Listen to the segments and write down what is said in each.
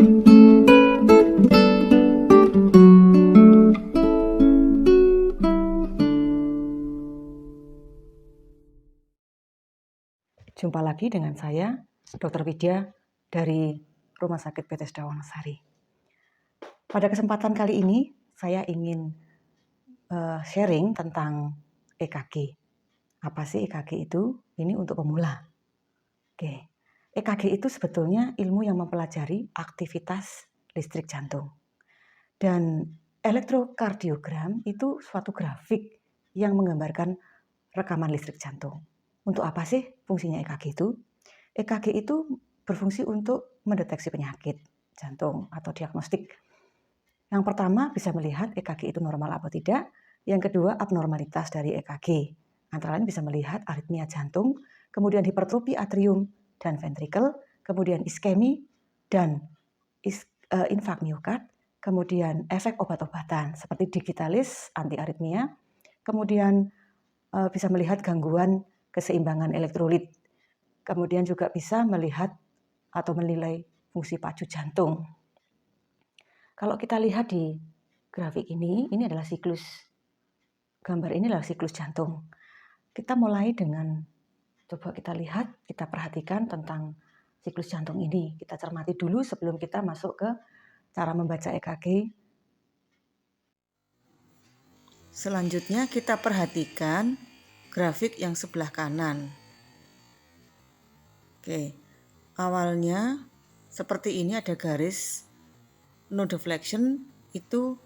Jumpa lagi dengan saya, Dr. Widya dari Rumah Sakit Bethesda Wonosari. Pada kesempatan kali ini, saya ingin sharing tentang EKG. Apa sih EKG itu? Ini untuk pemula. Oke. EKG itu sebetulnya ilmu yang mempelajari aktivitas listrik jantung. Dan elektrokardiogram itu suatu grafik yang menggambarkan rekaman listrik jantung. Untuk apa sih fungsinya EKG itu? EKG itu berfungsi untuk mendeteksi penyakit jantung atau diagnostik. Yang pertama bisa melihat EKG itu normal atau tidak. Yang kedua abnormalitas dari EKG. Antara lain bisa melihat aritmia jantung, kemudian hipertrofi atrium dan ventrikel, kemudian iskemi dan infak miokard, kemudian efek obat-obatan seperti digitalis anti aritmia, kemudian bisa melihat gangguan keseimbangan elektrolit. Kemudian juga bisa melihat atau menilai fungsi pacu jantung. Kalau kita lihat di grafik ini adalah siklus. Gambar ini adalah siklus jantung. Kita mulai dengan, coba kita lihat, kita perhatikan tentang siklus jantung ini. Kita cermati dulu sebelum kita masuk ke cara membaca EKG. Selanjutnya kita perhatikan grafik yang sebelah kanan. Oke, awalnya seperti ini ada garis no deflection itu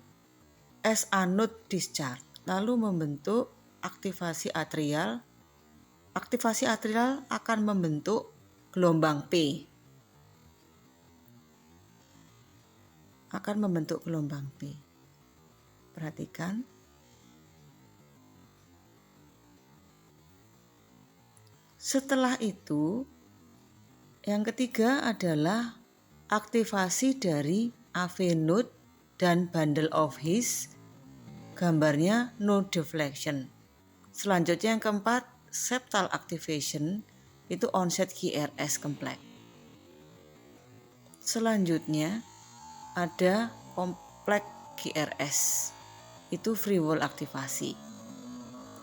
SA node discharge, lalu membentuk aktivasi atrial. Aktivasi atrial akan membentuk gelombang P. Perhatikan. Setelah itu, yang ketiga adalah aktivasi dari AV node dan bundle of His, gambarnya no deflection. Selanjutnya yang keempat, septal activation, itu onset QRS complex. Selanjutnya ada kompleks QRS, itu free wall aktivasi.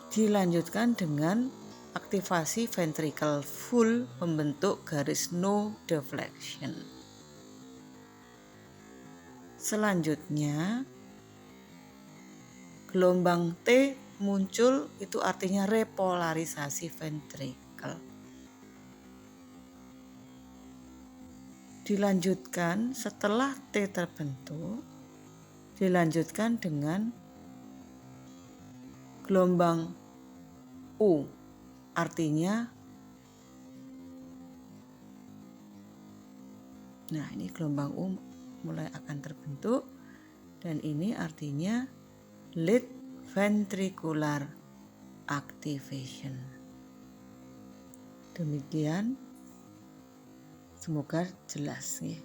Dilanjutkan dengan aktivasi ventricle full membentuk garis no deflection. Selanjutnya gelombang T muncul, itu artinya repolarisasi ventricle. Dilanjutkan setelah T terbentuk, dilanjutkan dengan gelombang U, artinya ini gelombang U mulai akan terbentuk, dan ini artinya late ventricular activation. Demikian, semoga jelas ya.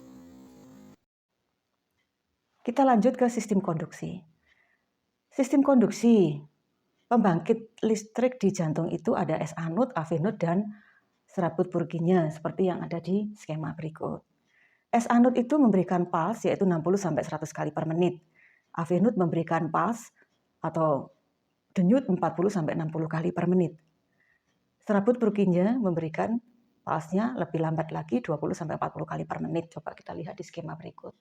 Kita lanjut ke sistem konduksi. Sistem konduksi pembangkit listrik di jantung itu ada SA node, AV node, dan serabut Purkinje seperti yang ada di skema berikut. SA node itu memberikan pulse yaitu 60-100 kali per menit. AV node memberikan pulse atau denyut 40-60 kali per menit. Serabut Purkinje memberikan pulse-nya lebih lambat lagi 20-40 kali per menit. Coba kita lihat di skema berikut.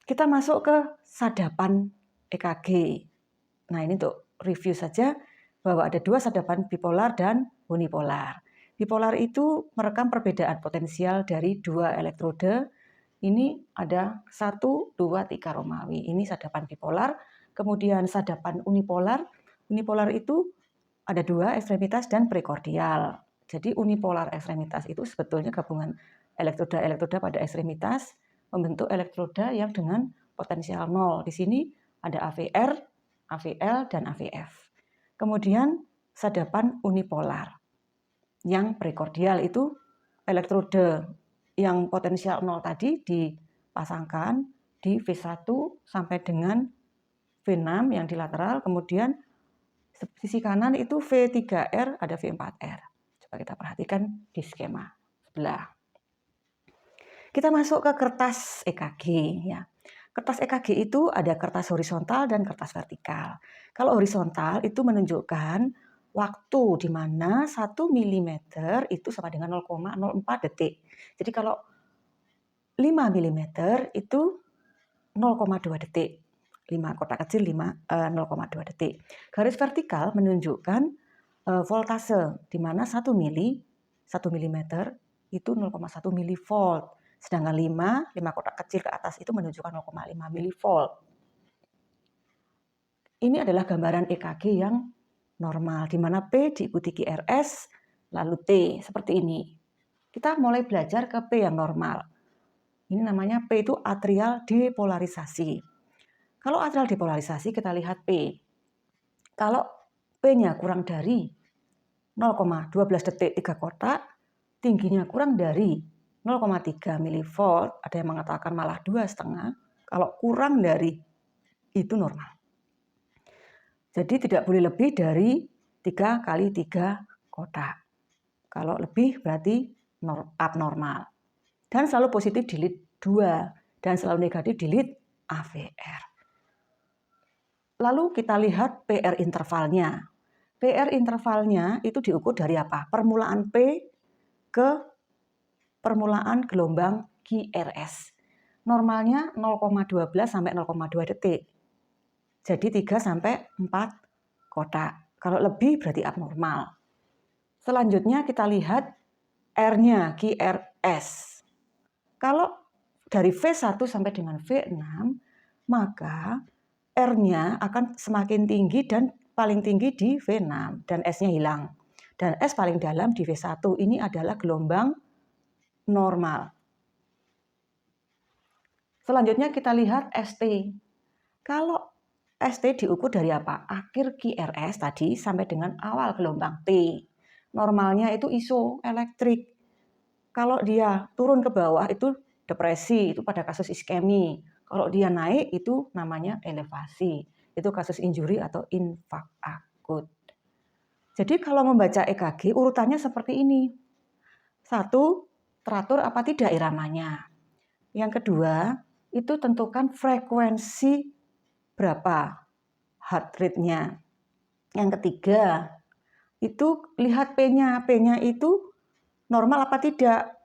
Kita masuk ke sadapan EKG. Nah, ini untuk review saja bahwa ada dua sadapan bipolar dan unipolar. Bipolar itu merekam perbedaan potensial dari dua elektrode. Ini ada 1, 2, 3 Romawi. Ini sadapan bipolar. Kemudian sadapan unipolar. Unipolar itu ada dua ekstremitas dan prekordial. Jadi unipolar ekstremitas itu sebetulnya gabungan elektroda-elektroda pada ekstremitas membentuk elektroda yang dengan potensial 0. Di sini ada AVR, AVL, dan AVF. Kemudian sadapan unipolar. Yang prekordial itu elektrode yang potensial 0 tadi dipasangkan di V1 sampai dengan V6 yang di lateral, kemudian sisi kanan itu V3R, ada V4R. Coba kita perhatikan di skema sebelah. Kita masuk ke kertas EKG ya. Kertas EKG itu ada kertas horizontal dan kertas vertikal. Kalau horizontal itu menunjukkan waktu di mana 1 mm itu sama dengan 0,04 detik. Jadi kalau 5 mm itu 0,2 detik. 5 kotak kecil 0,2 detik. Garis vertikal menunjukkan voltase di mana 1 mm itu 0,1 milivolt. Sedangkan 5 kotak kecil ke atas itu menunjukkan 0,5 milivolt. Ini adalah gambaran EKG yang normal, di mana P diikuti QRS, lalu T, seperti ini. Kita mulai belajar ke P yang normal. Ini namanya P itu atrial depolarisasi. Kalau atrial depolarisasi kita lihat P. Kalau P-nya kurang dari 0,12 detik 3 kotak, tingginya kurang dari 0,3 milivolt, ada yang mengatakan malah 2,5, kalau kurang dari itu normal. Jadi tidak boleh lebih dari 3 kali 3 kotak. Kalau lebih berarti abnormal. Dan selalu positif di lead 2 dan selalu negatif di lead AVR. Lalu kita lihat PR intervalnya. PR intervalnya itu diukur dari apa? Permulaan P ke permulaan gelombang QRS. Normalnya 0,12 sampai 0,2 detik. Jadi 3 sampai 4 kotak. Kalau lebih berarti abnormal. Selanjutnya kita lihat R-nya, QRS. Kalau dari V1 sampai dengan V6, maka R-nya akan semakin tinggi dan paling tinggi di V6 dan S-nya hilang. Dan S paling dalam di V1. Ini adalah gelombang normal. Selanjutnya kita lihat ST. Kalau ST diukur dari apa? Akhir QRS tadi sampai dengan awal gelombang T. Normalnya itu isoelektrik. Kalau dia turun ke bawah itu depresi, itu pada kasus iskemi. Kalau dia naik itu namanya elevasi. Itu kasus injuri atau infak akut. Jadi kalau membaca EKG urutannya seperti ini. 1, teratur apa tidak iramanya. Yang kedua, itu tentukan frekuensi berapa heart rate-nya. Yang ketiga, itu lihat P-nya. P-nya itu normal apa tidak.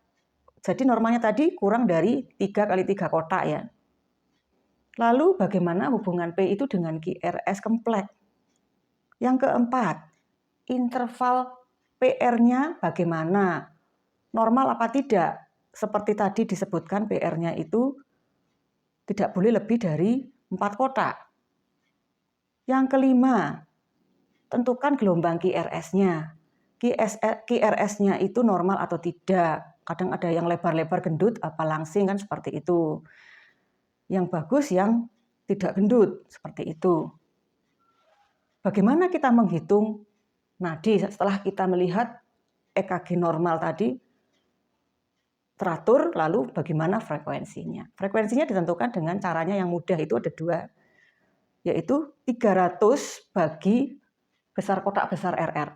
Jadi normalnya tadi kurang dari 3 kali 3 kotak ya. Lalu bagaimana hubungan P itu dengan QRS kompleks. Yang keempat, interval PR-nya bagaimana. Normal apa tidak. Seperti tadi disebutkan PR-nya itu tidak boleh lebih dari 4 kotak. Yang kelima, tentukan gelombang QRS-nya. QRS-nya itu normal atau tidak. Kadang ada yang lebar-lebar gendut, apa langsing kan seperti itu. Yang bagus yang tidak gendut, seperti itu. Bagaimana kita menghitung nadi setelah kita melihat EKG normal tadi teratur, lalu bagaimana frekuensinya. Frekuensinya ditentukan dengan caranya yang mudah, itu ada 2, yaitu 300 bagi besar kotak besar RR.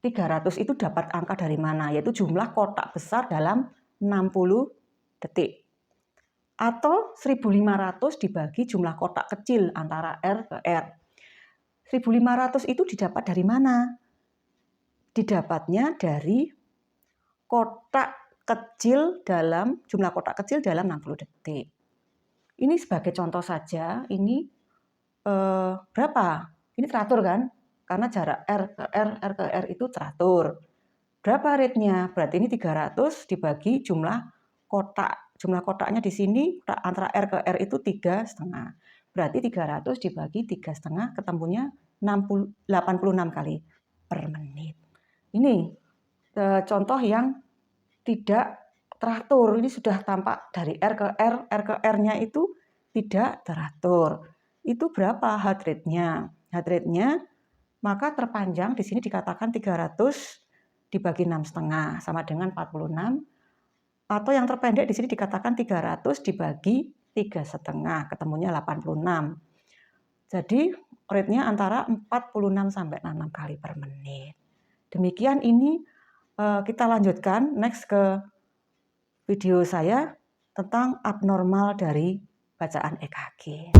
300 itu dapat angka dari mana? Yaitu jumlah kotak besar dalam 60 detik. Atau 1500 dibagi jumlah kotak kecil antara R ke R. 1500 itu didapat dari mana? Didapatnya dari kotak kecil dalam jumlah kotak kecil dalam 60 detik. Ini sebagai contoh saja, ini berapa? Ini teratur kan? Karena jarak R ke R itu teratur. Berapa rate-nya? Berarti ini 300 dibagi jumlah kotak. Jumlah kotaknya di sini antara R ke R itu 3,5. Berarti 300 dibagi 3,5 ketemunya 86 kali per menit. Ini contoh yang tidak teratur. Ini sudah tampak dari R ke ke R-nya itu tidak teratur. Itu berapa heart rate-nya? Heart rate-nya maka terpanjang di sini dikatakan 300 dibagi 6,5 sama dengan 46. Atau yang terpendek di sini dikatakan 300 dibagi 3,5 ketemunya 86. Jadi rate-nya antara 46 sampai 66 kali per menit. Demikian ini kita lanjutkan next ke video saya tentang abnormal dari bacaan EKG.